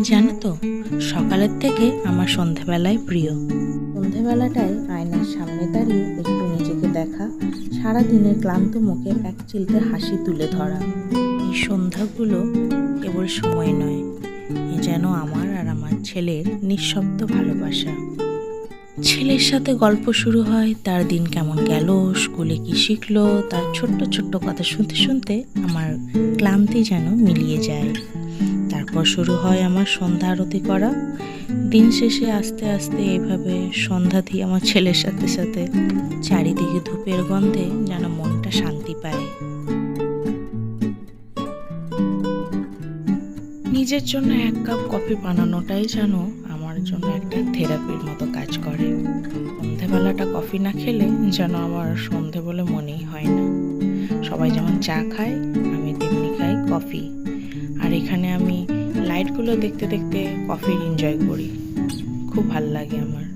জানো তো, সকালের থেকে আমার সন্ধেবেলায় প্রিয়। সন্ধেবেলাটায় আয়নার সামনে দাঁড়িয়ে একটু নিজেকে দেখা, সারা দিনের ক্লান্ত মুখে এক চিলতে হাসি তুলে ধরা। এই সন্ধ্যাগুলো কেবল সময় নয়, এ যেন আমার আর আমার ছেলের নিঃশব্দ ভালোবাসা। ছেলের সাথে গল্প শুরু হয়, তার দিন কেমন গেল, স্কুলে কি শিখলো, তার ছোট্ট ছোট্ট কথা শুনতে শুনতে আমার ক্লান্তি যেন মিলিয়ে যায়। তারপর শুরু হয় আমার সন্ধ্যা আরতি করা। দিন শেষে আস্তে আস্তে এইভাবে সন্ধ্যা দিয়ে আমার ছেলের সাথে সাথে চারিদিকে ধূপের গন্ধে যেন মনটা শান্তি পায়। নিজের জন্য এক কাপ কফি বানানোটাই যেন আমার জন্য একটা থেরাপির মতো কাজ করে। সন্ধেবেলাটা কফি না খেলে যেন আমার সন্ধে বলে মনেই হয় না। সবাই যেমন চা খায়, আমি তেমনি খাই কফি। আর এখানে আমি লাইটগুলো দেখতে দেখতে কফির এনজয় করি। খুব ভাল লাগে আমার।